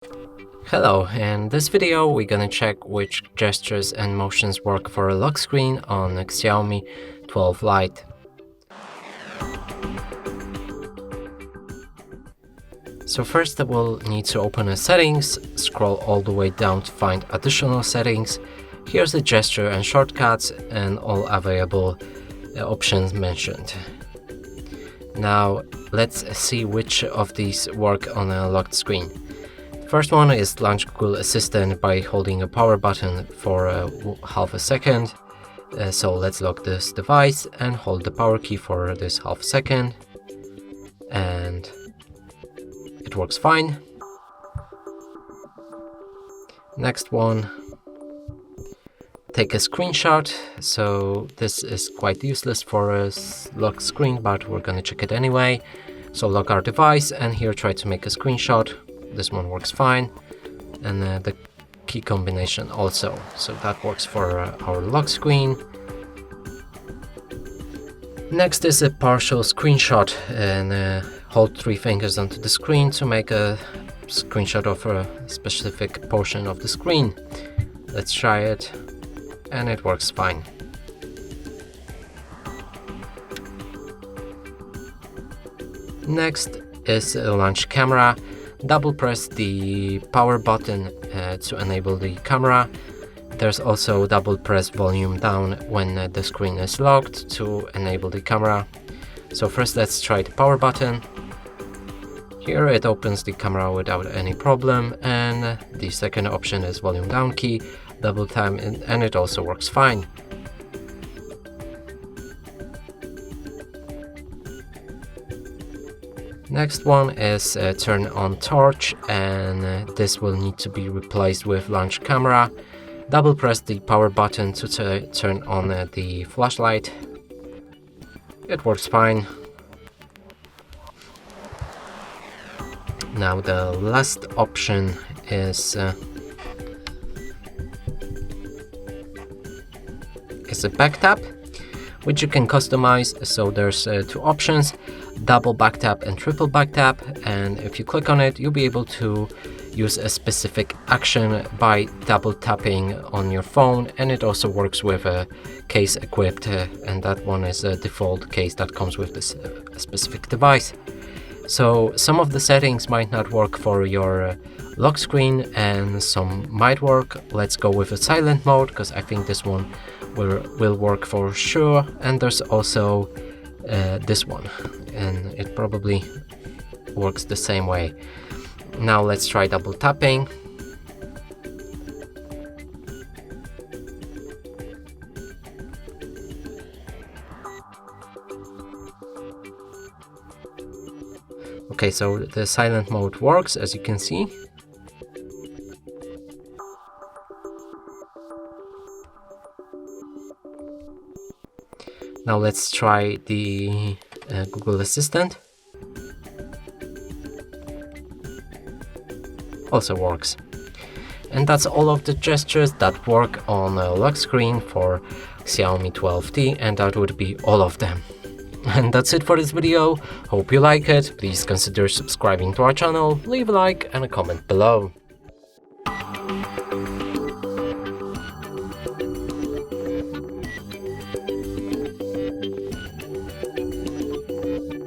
Hello, in this video we're gonna check which gestures and motions work for a lock screen on Xiaomi 12 Lite. So first we'll need to open a settings, scroll all the way down to find additional settings. Here's the gesture and shortcuts and all available options mentioned. Now let's see which of these work on a locked screen. First one is launch Google Assistant by holding a power button for half a second. So let's lock this device and hold the power key for this half second. And it works fine. Next one, take a screenshot. So this is quite useless for a locked screen, but we're gonna check it anyway. So lock our device and here try to make a screenshot. This one works fine, and the key combination also, so that works for our lock screen. Next is a partial screenshot, and hold 3 fingers onto the screen to make a screenshot of a specific portion of the screen. Let's try it, and it works fine. Next is a launch camera. Double press the power button to enable the camera. There's also double press volume down when the screen is locked to enable the camera. So first let's try the power button. Here it opens the camera without any problem, and the second option is volume down key, double tap, and it also works fine. Next one is turn on torch, and this will need to be replaced with launch camera. Double press the power button to turn on the flashlight. It works fine. Now the last option is a back tap, which you can customize. So there's 2 options, double back tap and triple back tap, and if you click on it you'll be able to use a specific action by double tapping on your phone, and it also works with a case equipped, and that one is a default case that comes with this specific device. So some of the settings might not work for your lock screen and some might work. Let's go with a silent mode because I think this one will work for sure, and there's also this one, and it probably works the same way. Now let's try double tapping. Okay, so the silent mode works, as you can see. Now let's try the Google Assistant. Also works. And that's all of the gestures that work on a lock screen for Xiaomi 12T, and that would be all of them. And that's it for this video. Hope you like it. Please consider subscribing to our channel, leave a like and a comment below.